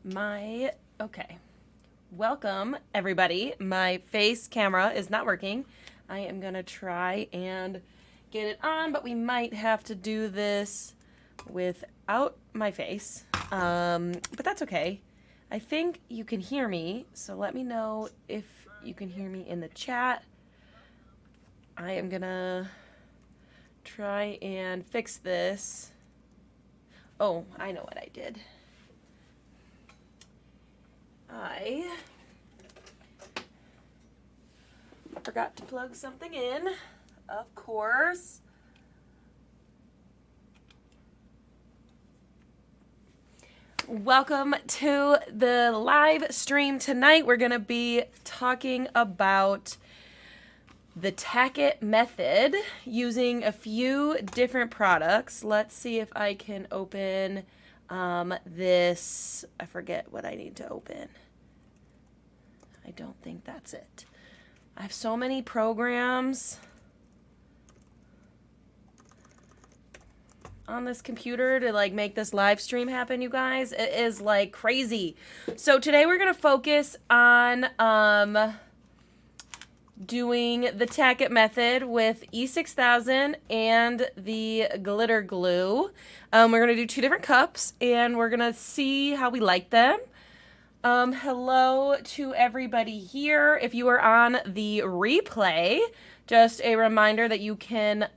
Okay. Welcome, everybody. My face camera is not working. I am going to try and get it on, but we might have to do this without my face. But that's okay. I think you can hear me, so let me know if you can hear me in the chat. I am going to try and fix this. Oh, I know what I did. I forgot to plug something in, of course. Welcome to the live stream tonight. We're going to be talking about the Tacket Method using a few different products. Let's see if I can open this. I forget what I need to open. I don't think that's it. I have so many programs on this computer to like make this live stream happen, you guys. It is like crazy. So today we're going to focus on doing the Tacket Method with E6000 and the glitter glue. We're going to do two different cups and we're going to see how we like them. Hello to everybody here. If you are on the replay, just a reminder that you can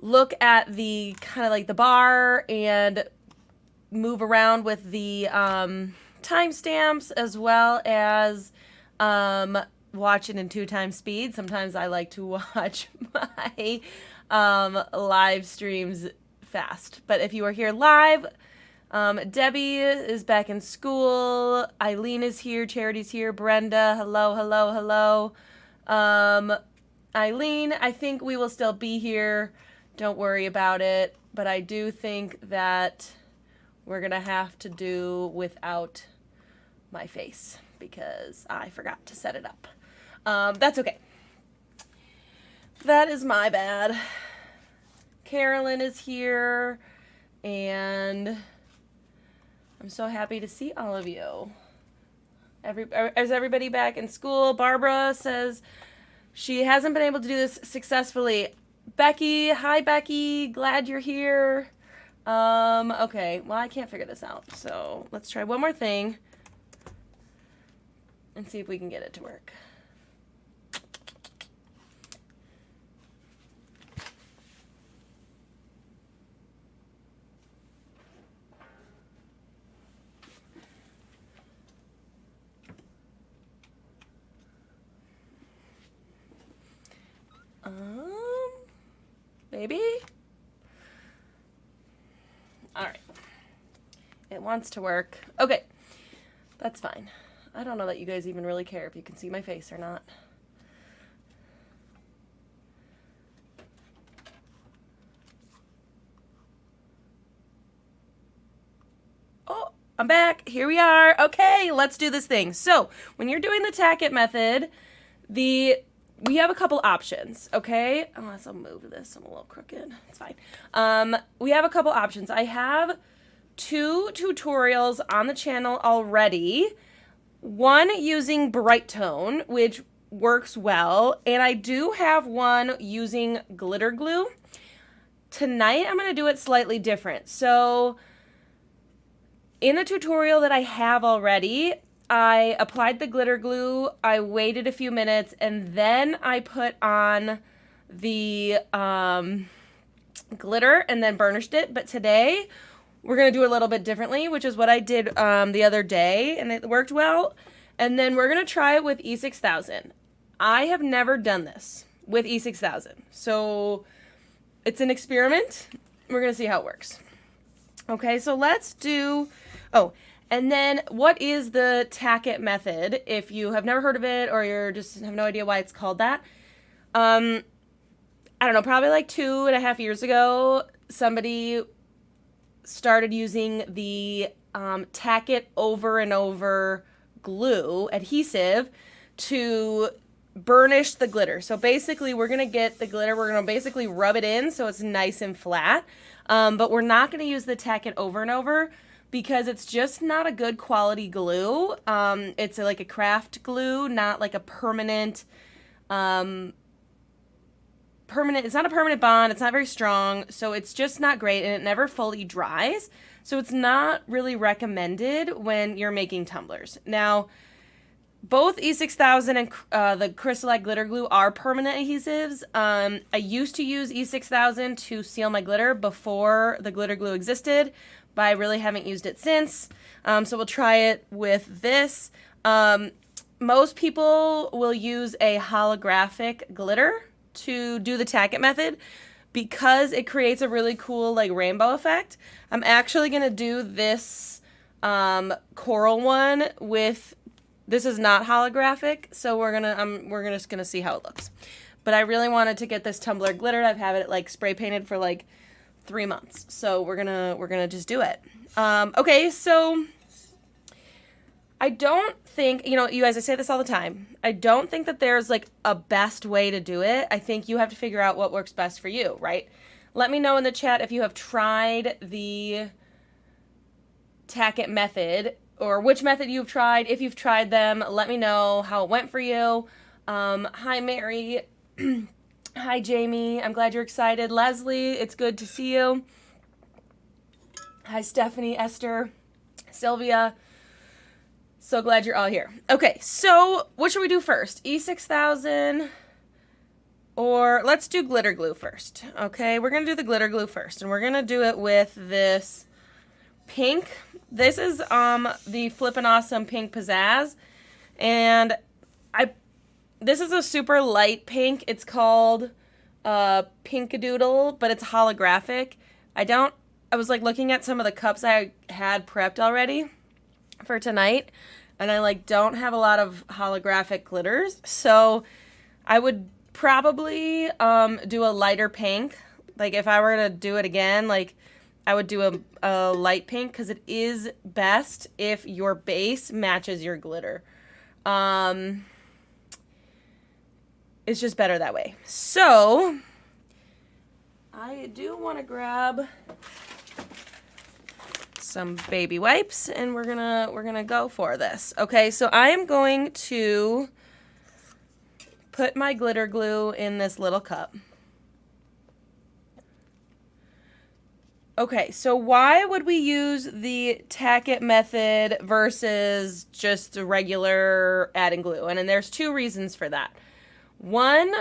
look at the kind of like the bar and move around with the timestamps, as well as watch it in 2x speed. Sometimes I like to watch my live streams fast. But if you are here live, Debbie is back in school. Eileen is here. Charity's here. Brenda, hello, hello, hello. Eileen, I think we will still be here. Don't worry about it. But I do think that we're going to have to do without my face because I forgot to set it up. That's okay. That is my bad. Carolyn is here. And I'm so happy to see all of you. Is everybody back in school? Barbara says she hasn't been able to do this successfully. Becky, hi Becky, glad you're here. Okay, well I can't figure this out, so let's try one more thing and see if we can get it to work. Maybe? Alright. It wants to work. Okay. That's fine. I don't know that you guys even really care if you can see my face or not. Oh, I'm back. Here we are. Okay, let's do this thing. So, when you're doing the Tacket Method, we have a couple options, okay? Unless I'll move this, I'm a little crooked. It's fine. We have a couple options. I have two tutorials on the channel already. One using Bright Tone, which works well, and I do have one using glitter glue. Tonight, I'm going to do it slightly different. So, in the tutorial that I have already, I applied the glitter glue, I waited a few minutes, and then I put on the glitter and then burnished it. But today, we're going to do it a little bit differently, which is what I did the other day, and it worked well. And then we're going to try it with E6000. I have never done this with E6000. So, it's an experiment. We're going to see how it works. Okay, so let's do... Oh, and then what is the Tacket Method? If you have never heard of it or you just have no idea why it's called that. I don't know, probably like 2.5 years ago, somebody started using the Tack-It over and over glue adhesive to burnish the glitter. So basically we're going to get the glitter, we're going to basically rub it in so it's nice and flat. But we're not going to use the Tack-It over and over because it's just not a good quality glue. It's like a craft glue, not like a permanent, it's not a permanent bond. It's not very strong. So it's just not great, and it never fully dries. So it's not really recommended when you're making tumblers. Now, both E6000 and the Crystallite glitter glue are permanent adhesives. I used to use E6000 to seal my glitter before the glitter glue existed, but I really haven't used it since. So we'll try it with this. Most people will use a holographic glitter to do the Tacket method because it creates a really cool like rainbow effect. I'm actually gonna do this coral one with. This is not holographic, so we're just gonna see how it looks. But I really wanted to get this Tumbler glitter. I've had it like spray painted for like 3 months, so we're gonna just do it. Okay, so I don't think, you know, you guys, I say this all the time. I don't think that there's like a best way to do it. I think you have to figure out what works best for you, right? Let me know in the chat if you have tried the Tacket method or which method you've tried. If you've tried them, let me know how it went for you. Hi, Mary. Hi, Jamie. I'm glad you're excited. Leslie, it's good to see you. Hi, Stephanie, Esther, Sylvia. So glad you're all here. Okay, so what should we do first? E6000 or let's do glitter glue first. Okay, we're going to do the glitter glue first, and we're going to do it with this pink. This is the Flippin' Awesome Pink Pizzazz, and this is a super light pink. It's called Pinkadoodle, but it's holographic. I was like looking at some of the cups I had prepped already for tonight, and I like don't have a lot of holographic glitters, so I would probably do a lighter pink. Like if I were to do it again, like I would do a light pink because it is best if your base matches your glitter. It's just better that way. So I do want to grab some baby wipes, and we're gonna go for this. Okay, so I am going to put my glitter glue in this little cup. Okay, so why would we use the Tacket method versus just the regular adding glue? And then there's 2 reasons for that. One,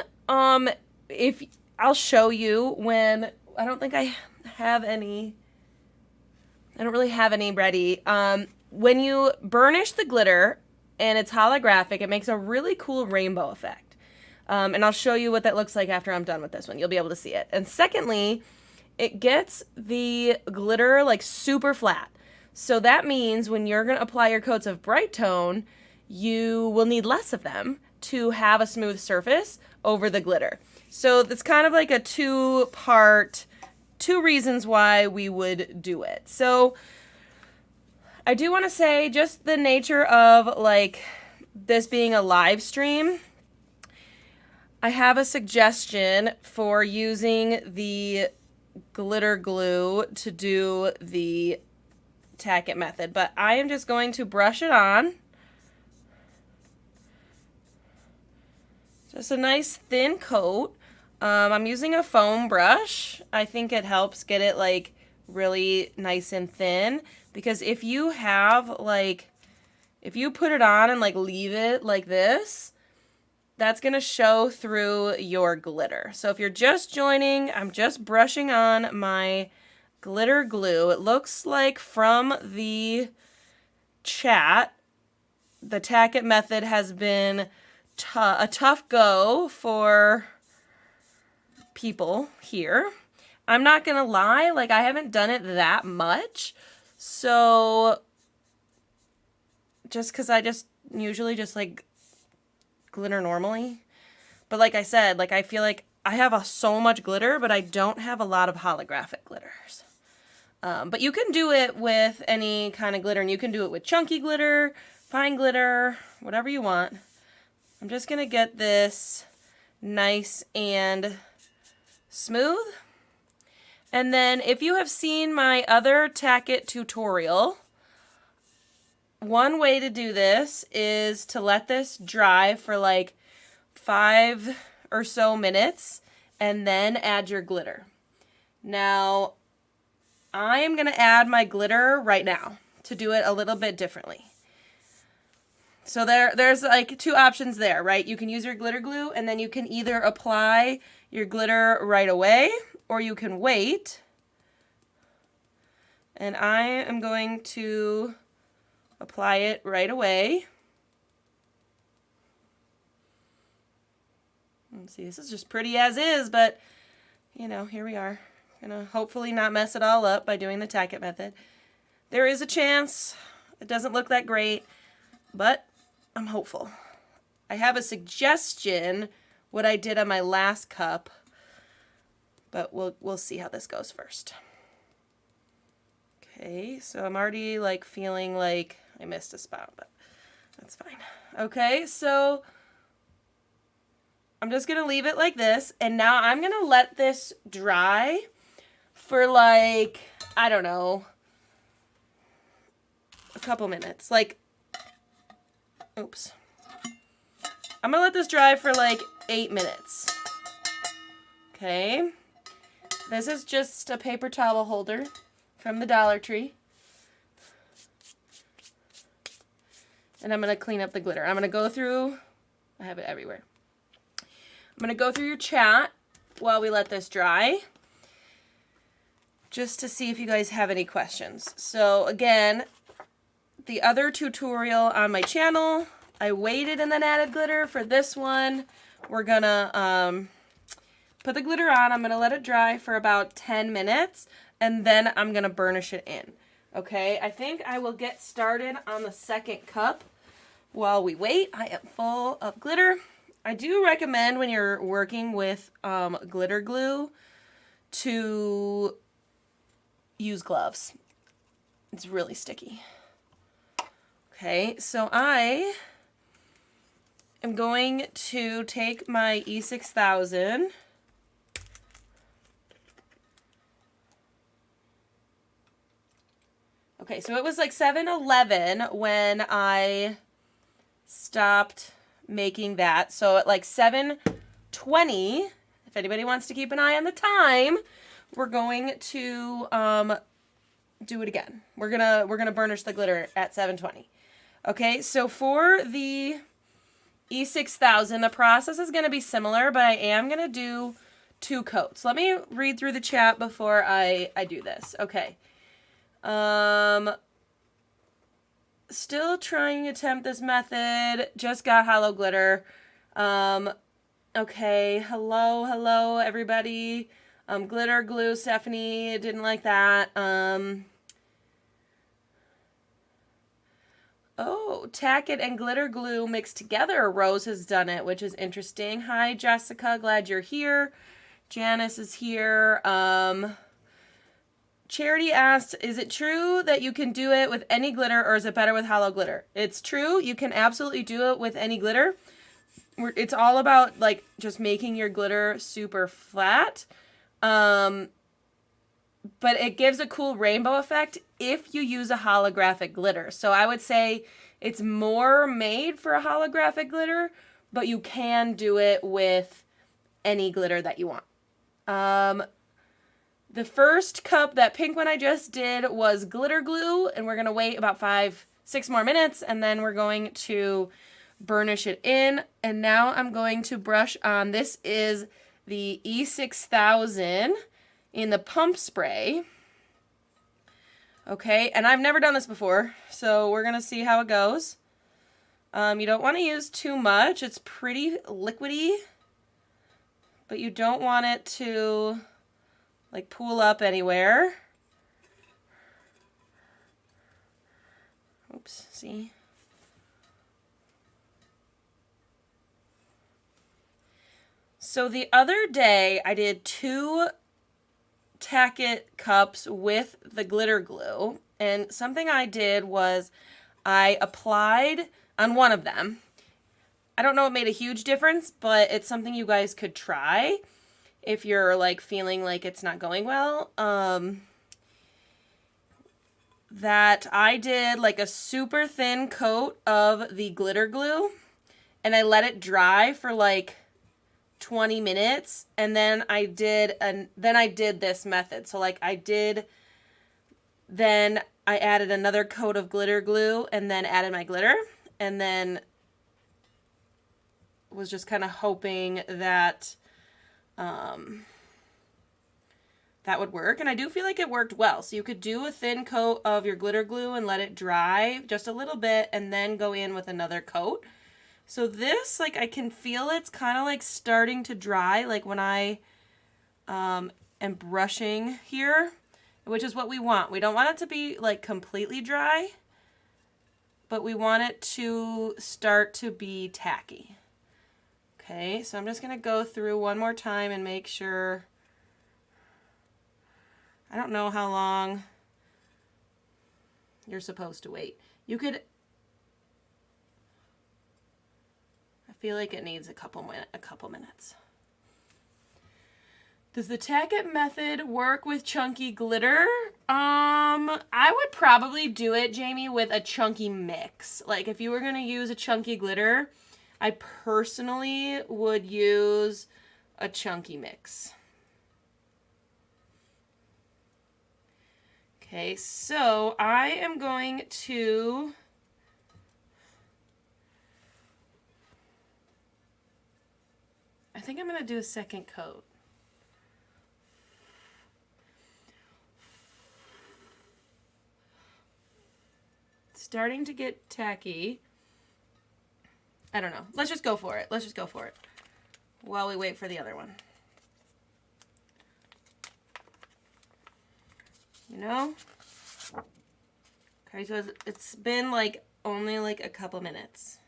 if I'll show you when I don't think I have any. I don't really have any ready. When you burnish the glitter and it's holographic, it makes a really cool rainbow effect. And I'll show you what that looks like after I'm done with this one. You'll be able to see it. And secondly, it gets the glitter like super flat. So that means when you're going to apply your coats of bright tone, you will need less of them to have a smooth surface over the glitter. So it's kind of like a 2-part, 2 reasons why we would do it. So I do want to say just the nature of like this being a live stream, I have a suggestion for using the glitter glue to do the Tacket method, but I am just going to brush it on. Just a nice thin coat. I'm using a foam brush. I think it helps get it like really nice and thin, because if you have like, if you put it on and like leave it like this, that's going to show through your glitter. So if you're just joining, I'm just brushing on my glitter glue. It looks like from the chat, the Tacket method has been a tough go for people here. I'm not gonna lie, like I haven't done it that much, so just because I just usually just like glitter normally, but like I said, like I feel like I have so much glitter, but I don't have a lot of holographic glitters. But you can do it with any kind of glitter, and you can do it with chunky glitter, fine glitter, whatever you want. I'm just gonna get this nice and smooth. And then if you have seen my other Tack-It tutorial, one way to do this is to let this dry for like 5 or so minutes and then add your glitter. Now, I am going to add my glitter right now to do it a little bit differently. So there's like 2 options there, right? You can use your glitter glue and then you can either apply your glitter right away or you can wait. And I am going to apply it right away. Let's see, this is just pretty as is, but you know, here we are. Gonna hopefully not mess it all up by doing the Tacket method. There is a chance it doesn't look that great, but I'm hopeful. I have a suggestion what I did on my last cup, but we'll see how this goes first. Okay, so I'm already like feeling like I missed a spot, but that's fine. Okay, so I'm just gonna leave it like this, and now I'm gonna let this dry for like, I don't know, a couple minutes. Like, oops. I'm gonna let this dry for like 8 minutes. Okay. This is just a paper towel holder from the Dollar Tree. And I'm gonna clean up the glitter. I'm gonna go through, I have it everywhere. I'm gonna go through your chat while we let this dry, just to see if you guys have any questions. So again, the other tutorial on my channel, I waited and then added glitter. For this one, we're gonna put the glitter on. I'm gonna let it dry for about 10 minutes, and then I'm gonna burnish it in. Okay, I think I will get started on the second cup while we wait. I am full of glitter. I do recommend when you're working with glitter glue to use gloves. It's really sticky. Okay, so I am going to take my E6000. Okay, so it was like 7-11 when I stopped making that. So at like 7:20, if anybody wants to keep an eye on the time, we're going to do it again. We're gonna burnish the glitter at 7:20. Okay, so for the E6000, the process is gonna be similar, but I am gonna do 2 coats. Let me read through the chat before I do this. Okay. Still trying to attempt this method. Just got hollow glitter. Okay. Hello, everybody. Glitter glue, Stephanie. Didn't like that. Oh, Tack-It and glitter glue mixed together. Rose has done it, which is interesting. Hi, Jessica. Glad you're here. Janice is here. Charity asked, is it true that you can do it with any glitter, or is it better with hollow glitter? It's true. You can absolutely do it with any glitter. It's all about like just making your glitter super flat. But it gives a cool rainbow effect if you use a holographic glitter. So I would say it's more made for a holographic glitter, but you can do it with any glitter that you want. The first cup, that pink one I just did, was glitter glue, and we're going to wait about 5-6 more minutes, and then we're going to burnish it in. And now I'm going to brush on, this is the E6000 in the pump spray. Okay, and I've never done this before, so we're going to see how it goes. You don't want to use too much. It's pretty liquidy, but you don't want it to like pool up anywhere. Oops, see? So the other day I did 2 Tack-It cups with the glitter glue, and something I did was I applied on one of them. I don't know, it made a huge difference, but it's something you guys could try if you're like feeling like it's not going well. that I did like a super thin coat of the glitter glue and I let it dry for like 20 minutes, and then I did this method. So like then I added another coat of glitter glue and then added my glitter, and then was just kind of hoping that that would work. And I do feel like it worked well. So you could do a thin coat of your glitter glue and let it dry just a little bit and then go in with another coat. So this, like, I can feel it's kind of like starting to dry, like when I am brushing here, which is what we want. We don't want it to be like completely dry, but we want it to start to be tacky. Okay, so I'm just going to go through one more time and make sure. I don't know how long you're supposed to wait. You could, I feel like it needs a couple minutes. Does the Tacket method work with chunky glitter? I would probably do it, Jamie, with a chunky mix. Like if you were going to use a chunky glitter, I personally would use a chunky mix. Okay, so I am going to I think I'm going to do a second coat. Starting to get tacky. I don't know. Let's just go for it. Let's just go for it while we wait for the other one. You know? Okay, so it's been like only like a couple minutes.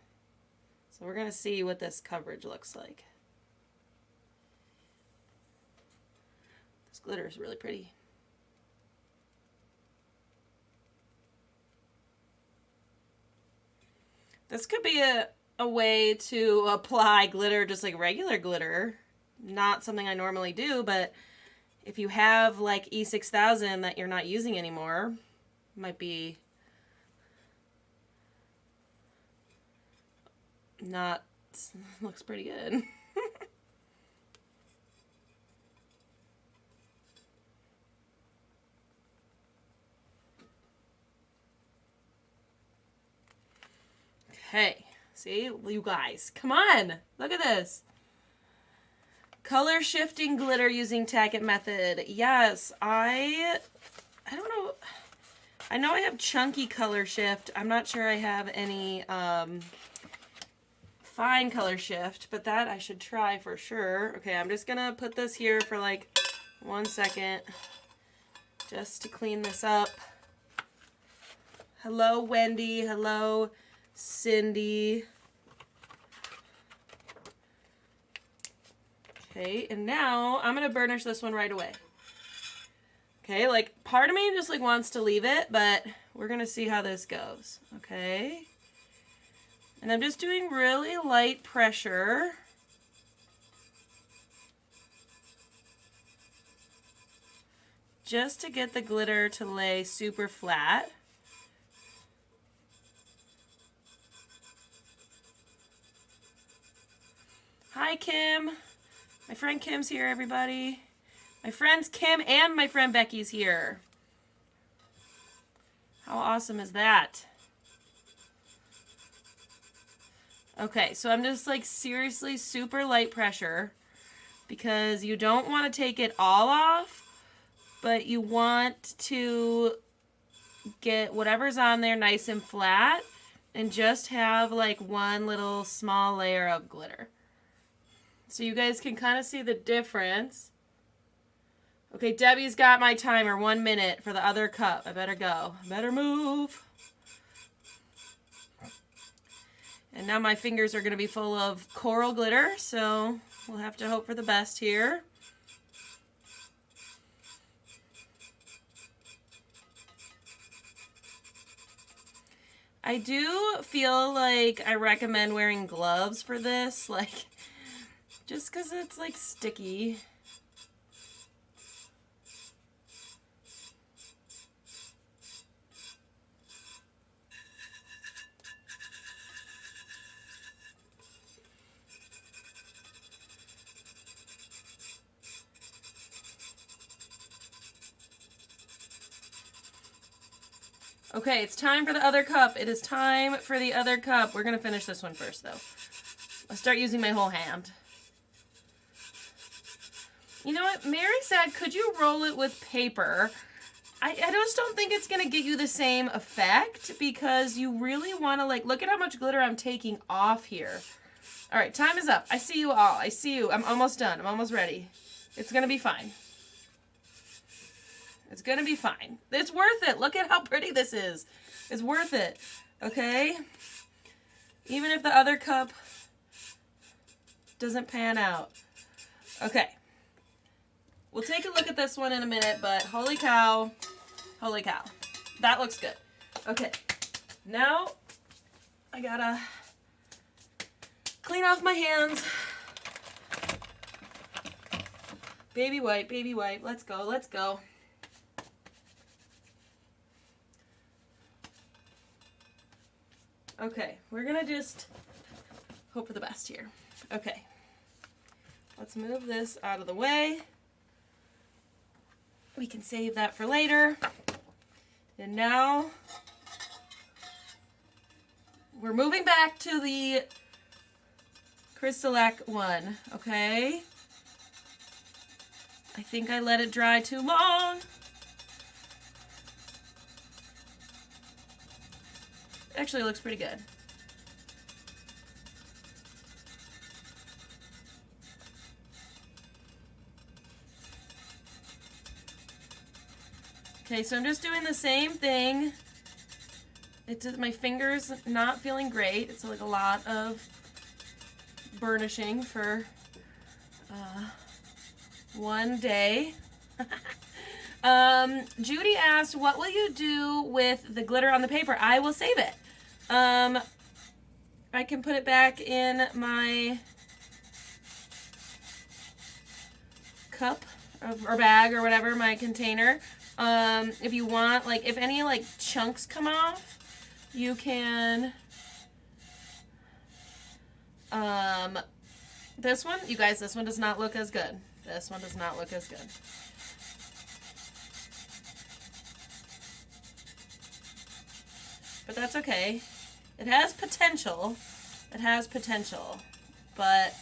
So we're going to see what this coverage looks like. This glitter is really pretty. This could be a way to apply glitter, just like regular glitter. Not something I normally do, but if you have like E6000 that you're not using anymore, might be not, looks pretty good. Okay, see, you guys, come on, look at this. Color shifting glitter using Tacket method. Yes, I don't know. I know I have chunky color shift. I'm not sure I have any fine color shift, but that I should try for sure. Okay, I'm just gonna put this here for like 1 second just to clean this up. Hello, Wendy. Hello, Cindy. Okay, and now I'm going to burnish this one right away. Okay, like part of me just like wants to leave it, but we're going to see how this goes. Okay. And I'm just doing really light pressure. Just to get the glitter to lay super flat. Hi, Kim. My friend Kim's here, everybody. My friends Kim and my friend Becky's here. How awesome is that? Okay, so I'm just like seriously super light pressure because you don't want to take it all off, but you want to get whatever's on there nice and flat and just have like one little small layer of glitter. So you guys can kind of see the difference. Okay, Debbie's got my timer. 1 minute for the other cup. I better go. I better move. And now my fingers are going to be full of coral glitter, so we'll have to hope for the best here. I do feel like I recommend wearing gloves for this, like, just because it's like sticky. Okay, it's time for the other cup. It is time for the other cup. We're going to finish this one first, though. I'll start using my whole hand. You know what? Mary said, could you roll it with paper? I just don't think it's going to get you the same effect because you really want to, like, look at how much glitter I'm taking off here. All right, time is up. I see you all. I see you. I'm almost done. I'm almost ready. It's going to be fine. It's going to be fine. It's worth it. Look at how pretty this is. It's worth it. Okay? Even if the other cup doesn't pan out. Okay. We'll take a look at this one in a minute, but holy cow. Holy cow. That looks good. Okay. Now, I gotta clean off my hands. Baby wipe, baby wipe. Let's go, let's go. Okay, we're gonna just hope for the best here. Okay. Let's move this out of the way. We can save that for later. And now we're moving back to the Crystallite one, okay? I think I let it dry too long. Actually, it looks pretty good. Okay, so I'm just doing the same thing. My finger's not feeling great. It's like a lot of burnishing for one day. Judy asked, what will you do with the glitter on the paper? I will save it. I can put it back in my cup or bag or whatever, my container. If you want, like, if any, like, chunks come off, you can, this one, you guys, this one does not look as good. This one does not look as good. But that's okay. It has potential. It has potential. But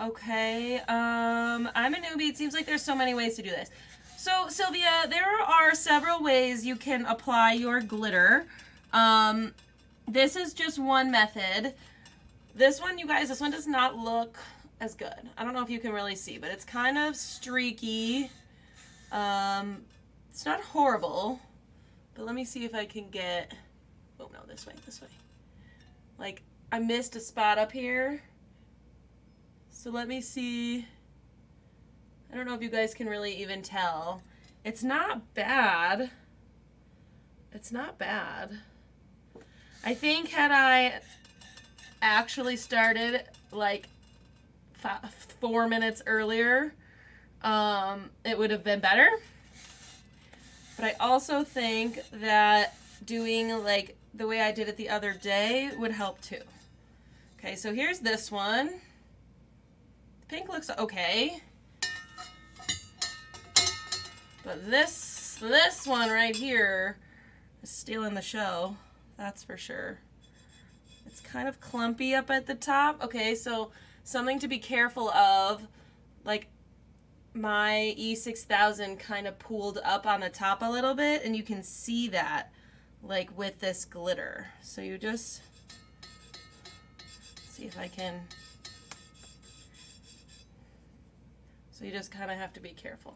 okay, I'm a newbie. It seems like there's so many ways to do this. So, Sylvia, there are several ways you can apply your glitter. This is just one method. This one, you guys, this one does not look as good. I don't know if you can really see, but it's kind of streaky. It's not horrible, but let me see if I can get, oh no, this way. Like, I missed a spot up here. So let me see. I don't know if you guys can really even tell. It's not bad. It's not bad. I think had I actually started like 4 minutes earlier, it would have been better. But I also think that doing like the way I did it the other day would help too. Okay, so here's this one. The pink looks okay. But this one right here is stealing the show. That's for sure. It's kind of clumpy up at the top. Okay, so something to be careful of, like my E6000 kind of pulled up on the top a little bit, and you can see that like with this glitter. So you just see if I can. So you just kind of have to be careful.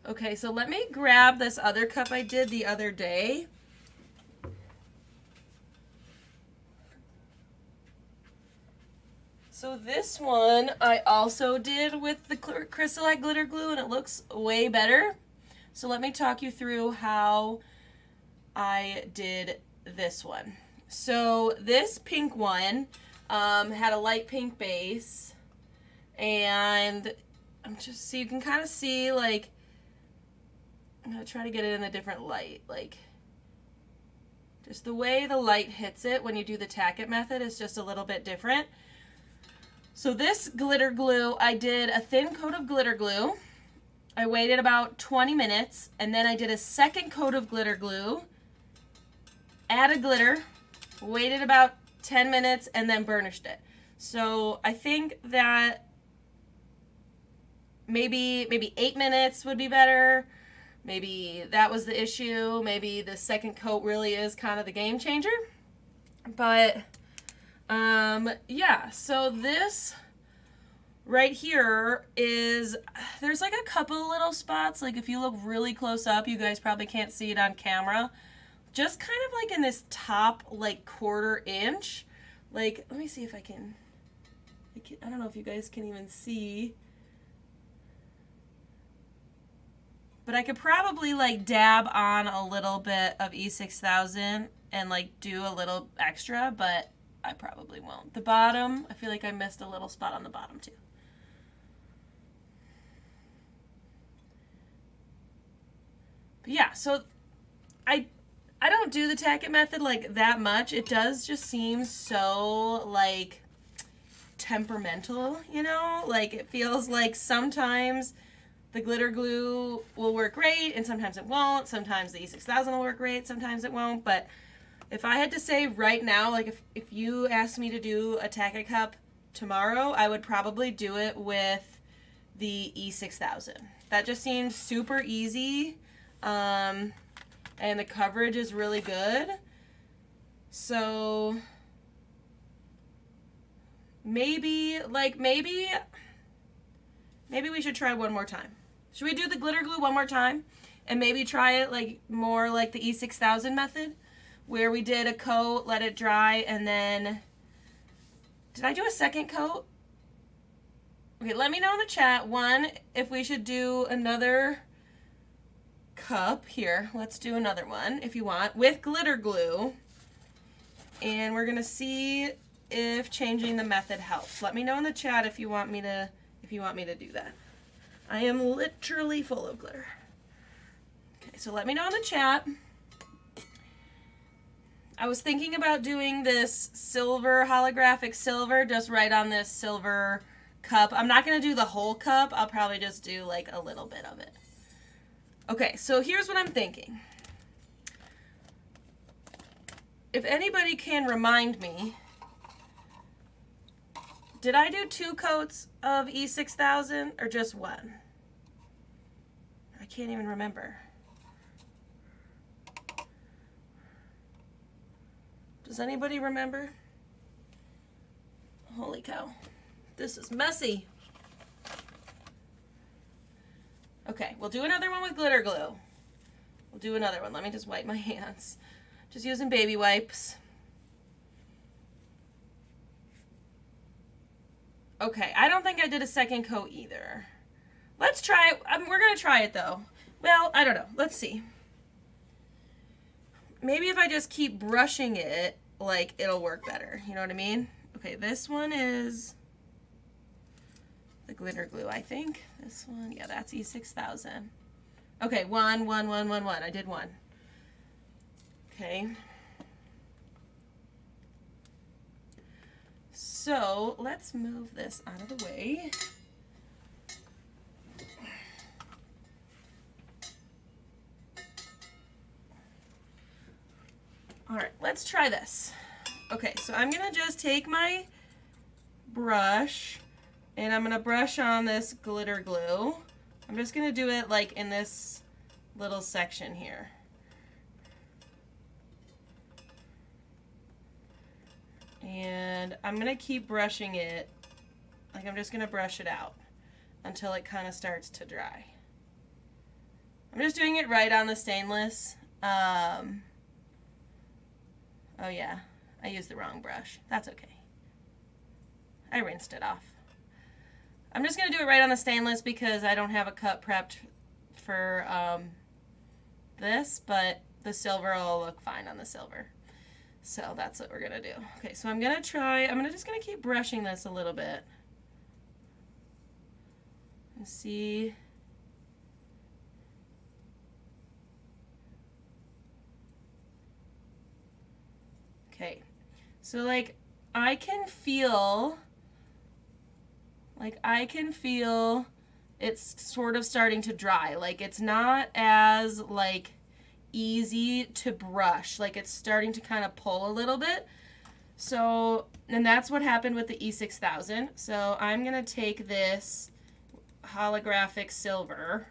Okay, so let me grab this other cup I did the other day. So this one I also did with the Crystallite glitter glue, and it looks way better. So let me talk you through how I did this one. So this pink one had a light pink base, And I'm just, so you can kind of see, like, I'm going to try to get it in a different light. Like, just the way the light hits it when you do the Tacket method is just a little bit different. So this glitter glue, I did a thin coat of glitter glue. I waited about 20 minutes, and then I did a second coat of glitter glue, added glitter, waited about 10 minutes, and then burnished it. So I think that maybe 8 minutes would be better. Maybe that was the issue. Maybe the second coat really is kind of the game changer. But yeah, so this right here is, there's like a couple little spots. Like if you look really close up, you guys probably can't see it on camera. Just kind of like in this top like 1/4 inch. Like, let me see if I can, I don't know if you guys can even see. But I could probably like dab on a little bit of E6000 and like do a little extra, but I probably won't. The bottom, I feel like I missed a little spot on the bottom too. But yeah, so I don't do the Tacket method like that much. It does just seem so like temperamental, you know? Like it feels like sometimes the glitter glue will work great and sometimes it won't. Sometimes the E6000 will work great, sometimes it won't. But if I had to say right now, like if you asked me to do a Tacket cup tomorrow, I would probably do it with the E6000. That just seems super easy. And the coverage is really good. So maybe we should try one more time. Should we do the glitter glue one more time and maybe try it like more like the E6000 method where we did a coat, let it dry, and then did I do a second coat? Okay, let me know in the chat, one, if we should do another cup here. Let's do another one if you want with glitter glue, and we're gonna see if changing the method helps. Let me know in the chat if you want me to do that. I am literally full of glitter. Okay, so let me know in the chat. I was thinking about doing this silver, holographic silver, just right on this silver cup. I'm not gonna do the whole cup. I'll probably just do like a little bit of it. Okay, so here's what I'm thinking. If anybody can remind me, did I do 2 coats of E6000 or just 1? I can't even remember. Does anybody remember? Holy cow. This is messy. Okay, we'll do another one with glitter glue. We'll do another one. Let me just wipe my hands. Just using baby wipes. Okay, I don't think I did a second coat either. Let's try it. We're going to try it though. Well, I don't know. Let's see. Maybe if I just keep brushing it, like, it'll work better. You know what I mean? Okay, this one is the glitter glue, I think. This one, yeah, that's E6000. Okay, one. I did 1. Okay. So let's move this out of the way. All right, let's try this. Okay, so I'm gonna just take my brush and I'm gonna brush on this glitter glue. I'm just gonna do it like in this little section here. And I'm gonna keep brushing it, like I'm just gonna brush it out until it kind of starts to dry. I'm just doing it right on the stainless. Oh yeah, I used the wrong brush. That's okay. I rinsed it off. I'm just gonna do it right on the stainless because I don't have a cup prepped for this, but the silver will look fine on the silver. So that's what we're gonna do. Okay, so I'm just gonna keep brushing this a little bit. And see. Okay. So like I can feel it's sort of starting to dry. Like it's not as like easy to brush. Like it's starting to kind of pull a little bit. So, and that's what happened with the E6000. So I'm going to take this holographic silver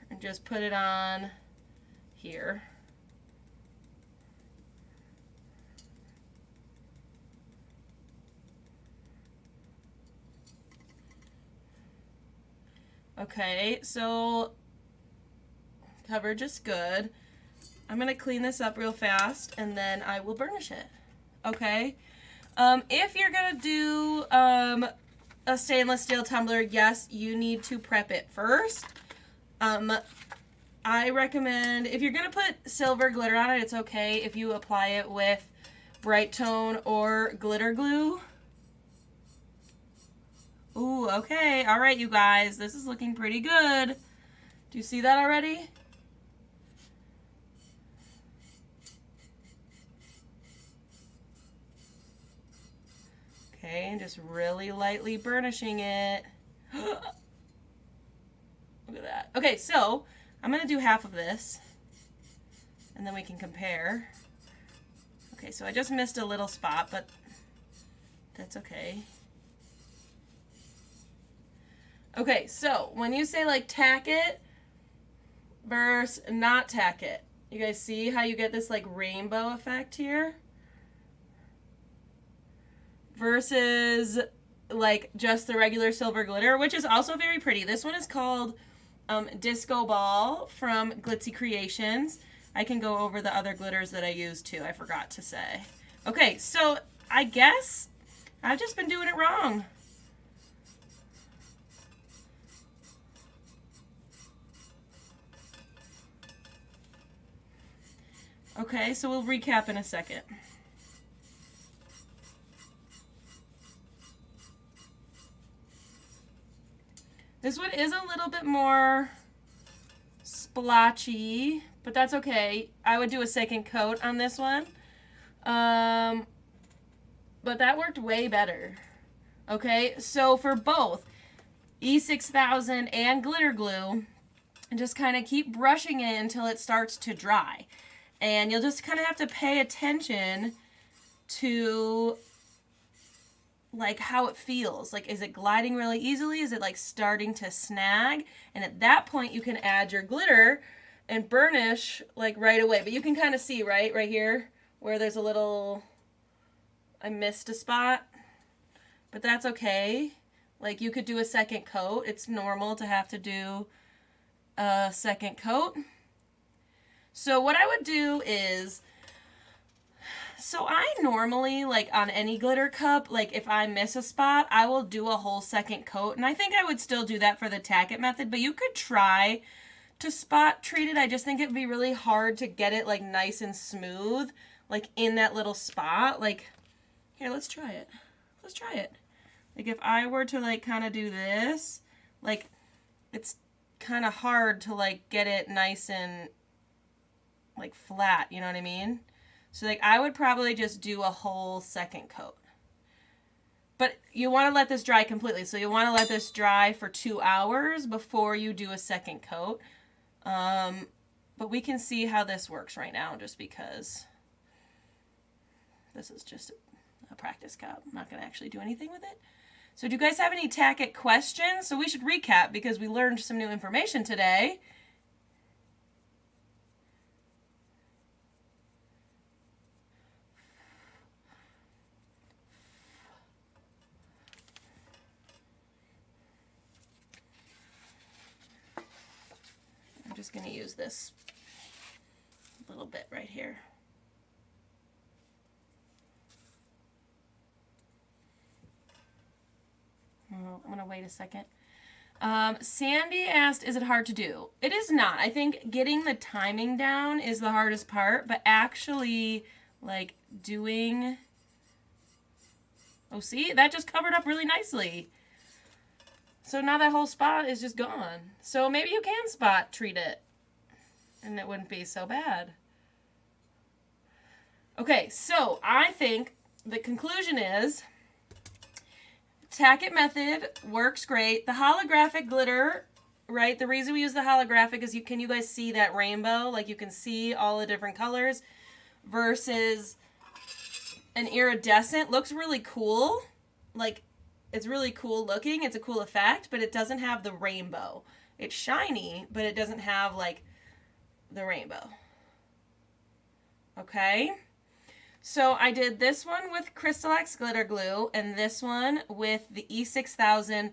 and just put it on here. Okay, so coverage is good. I'm going to clean this up real fast and then I will burnish it. Okay? If you're going to do a stainless steel tumbler, yes, you need to prep it first. I recommend, if you're going to put silver glitter on it, it's okay if you apply it with Bright Tone or glitter glue. Ooh, okay. All right, you guys. This is looking pretty good. Do you see that already? Okay, and just really lightly burnishing it. Look at that. Okay, so I'm going to do half of this, and then we can compare. Okay, so I just missed a little spot, but that's okay. Okay, so when you say like tack it versus not tack it, you guys see how you get this like rainbow effect here? Versus like just the regular silver glitter, which is also very pretty. This one is called Disco Ball from Glitzy Creations. I can go over the other glitters that I use too. I forgot to say. Okay, so I guess I've just been doing it wrong. Okay, so we'll recap in a second. This one is a little bit more splotchy, but that's okay. I would do a second coat on this one. But that worked way better. Okay, so for both E6000 and glitter glue, just kind of keep brushing it until it starts to dry. And you'll just kind of have to pay attention to like how it feels. Like, is it gliding really easily? Is it like starting to snag? And at that point you can add your glitter and burnish like right away. But you can kind of see right here where there's a little, I missed a spot, but that's okay. Like you could do a second coat. It's normal to have to do a second coat. So what I would do is, so I normally, like on any glitter cup, like if I miss a spot, I will do a whole second coat. And I think I would still do that for the Tacket method, but you could try to spot treat it. I just think it'd be really hard to get it like nice and smooth, like in that little spot. Like, here, let's try it. Let's try it. Like if I were to like kind of do this, like it's kind of hard to like get it nice and like flat, you know what I mean? So like I would probably just do a whole second coat. But you want to let this dry completely. So you want to let this dry for 2 hours before you do a second coat. But we can see how this works right now just because this is just a practice cup. I'm not going to actually do anything with it. So do you guys have any Tack-It questions? So we should recap because we learned some new information today. I'm just going to use this little bit right here. I'm going to wait a second. Sandy asked, is it hard to do? It is not. I think getting the timing down is the hardest part, but actually like doing, oh see, that just covered up really nicely. So now that whole spot is just gone. So maybe you can spot treat it and it wouldn't be so bad. Okay, so I think the conclusion is Tacket Method works great. The holographic glitter, right? The reason we use the holographic is can you guys see that rainbow? Like you can see all the different colors versus an iridescent. Looks really cool. Like it's really cool looking. It's a cool effect, but it doesn't have the rainbow. It's shiny, but it doesn't have like the rainbow. Okay? So I did this one with Crystallite glitter glue and this one with the E6000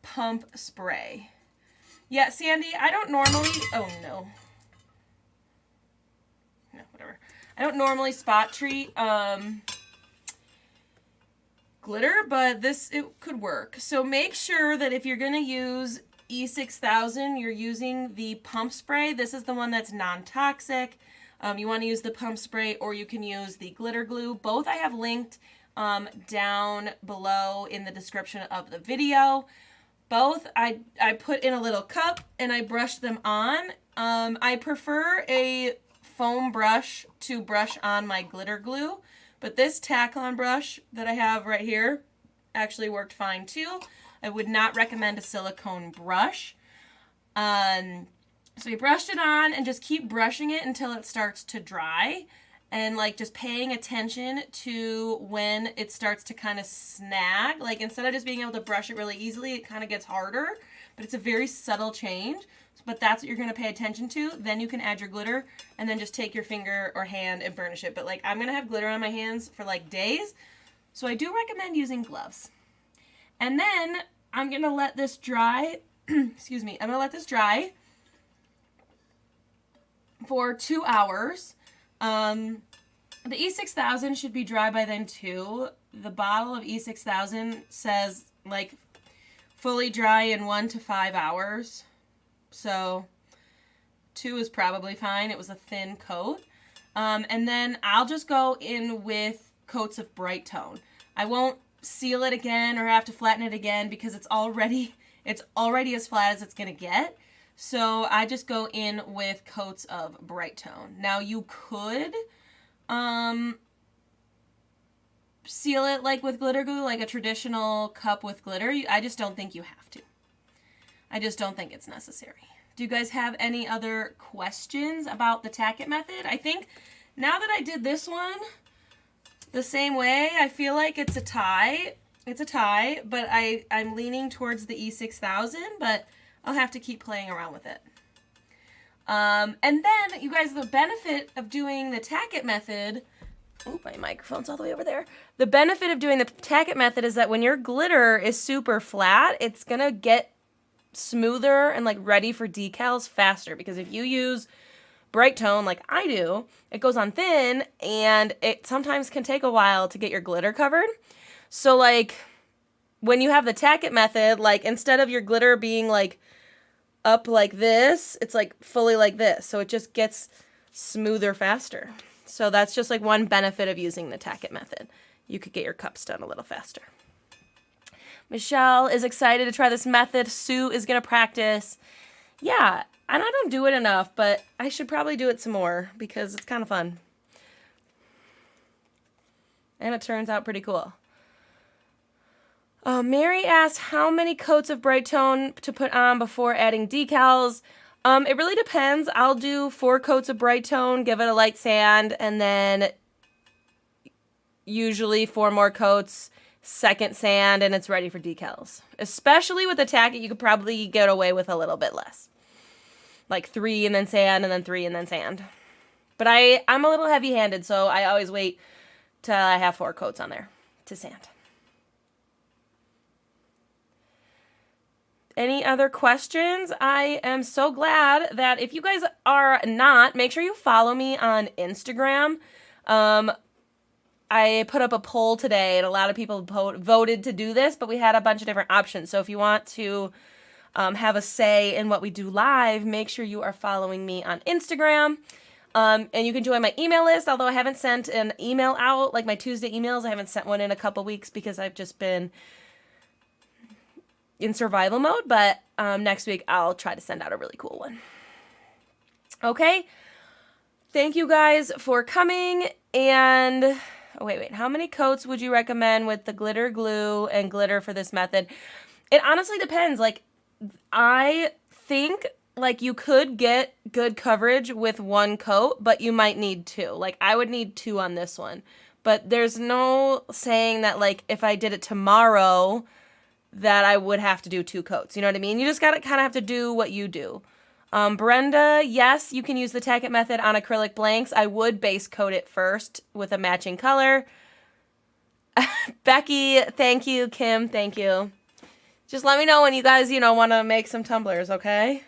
pump spray. Yeah, Sandy, I don't normally, oh no. No, whatever. I don't normally spot treat glitter, but it could work. So make sure that if you're going to use E6000, you're using the pump spray. This is the one that's non-toxic. You want to use the pump spray or you can use the glitter glue. Both I have linked down below in the description of the video. Both I put in a little cup and I brushed them on. I prefer a foam brush to brush on my glitter glue, but this tack-on brush that I have right here actually worked fine too. I would not recommend a silicone brush. So you brushed it on and just keep brushing it until it starts to dry and like just paying attention to when it starts to kind of snag. Like instead of just being able to brush it really easily, it kind of gets harder, but it's a very subtle change. But that's what you're going to pay attention to. Then you can add your glitter and then just take your finger or hand and burnish it. But like I'm going to have glitter on my hands for like days. So I do recommend using gloves. And then I'm going to let this dry. Excuse me. I'm going to let this dry for 2 hours. The E6000 should be dry by then too. The bottle of E6000 says like fully dry in 1 to 5 hours. So 2 is probably fine. It was a thin coat. And then I'll just go in with coats of Bright Tone. I won't seal it again or have to flatten it again because it's already as flat as it's going to get. So I just go in with coats of Bright Tone. Now you could seal it like with glitter glue, like a traditional cup with glitter. I just don't think you have to. I just don't think it's necessary. Do you guys have any other questions about the Tacket method? I think now that I did this one the same way, I feel like it's a tie. It's a tie, but I'm leaning towards the E6000, but I'll have to keep playing around with it. And then, you guys, the benefit of doing the Tacket method... Oh, my microphone's all the way over there. The benefit of doing the Tacket method is that when your glitter is super flat, it's going to get smoother and like ready for decals faster. Because if you use Bright Tone like I do, it goes on thin and it sometimes can take a while to get your glitter covered. So like when you have the Tacket method, like instead of your glitter being like up like this, it's like fully like this. So it just gets smoother faster. So that's just like one benefit of using the Tacket method. You could get your cups done a little faster. Michelle is excited to try this method. Sue is going to practice. Yeah, and I don't do it enough, but I should probably do it some more because it's kind of fun. And it turns out pretty cool. Mary asked how many coats of Bright Tone to put on before adding decals. It really depends. I'll do 4 coats of Bright Tone, give it a light sand, and then usually 4 more coats, second sand, and it's ready for decals. Especially with the Tack-It, you could probably get away with a little bit less. Like 3 and then sand, and then 3 and then sand. But I'm a little heavy-handed, so I always wait till I have 4 coats on there to sand. Any other questions? I am so glad that if you guys are not, make sure you follow me on Instagram. I put up a poll today and a lot of people voted to do this, but we had a bunch of different options. So if you want to have a say in what we do live, make sure you are following me on Instagram. And you can join my email list, although I haven't sent an email out, like my Tuesday emails. I haven't sent one in a couple weeks because I've just been in survival mode, but next week I'll try to send out a really cool one. Okay. Thank you guys for coming. And oh, wait, how many coats would you recommend with the glitter glue and glitter for this method? It honestly depends. Like, I think like you could get good coverage with one coat, but you might need two. Like, I would need two on this one. But there's no saying that, like, if I did it tomorrow, that I would have to do two coats. You know what I mean? You just gotta kind of have to do what you do. Brenda, yes, you can use the Tacket method on acrylic blanks. I would base coat it first with a matching color. Becky, thank you. Kim, thank you. Just let me know when you guys, want to make some tumblers, okay?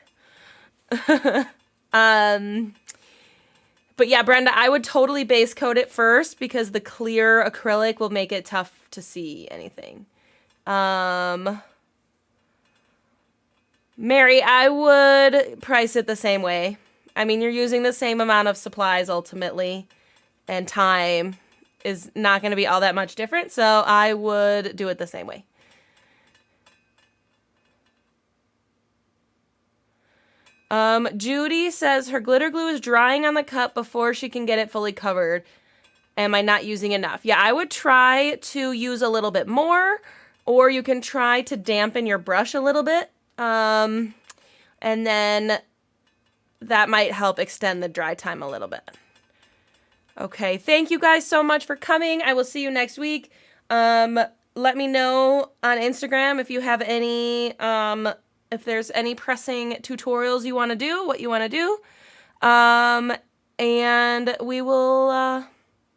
But yeah, Brenda, I would totally base coat it first because the clear acrylic will make it tough to see anything. Mary, I would price it the same way. I mean, you're using the same amount of supplies ultimately, and time is not going to be all that much different, so I would do it the same way. Judy says her glitter glue is drying on the cup before she can get it fully covered. Am I not using enough? Yeah, I would try to use a little bit more, or you can try to dampen your brush a little bit. And then that might help extend the dry time a little bit. Okay, thank you guys so much for coming. I will see you next week. Let me know on Instagram if you have any, if there's any pressing tutorials you want to do, what you want to do. And we will,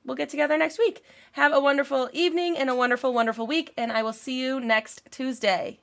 we'll get together next week. Have a wonderful evening and a wonderful, wonderful week, and I will see you next Tuesday.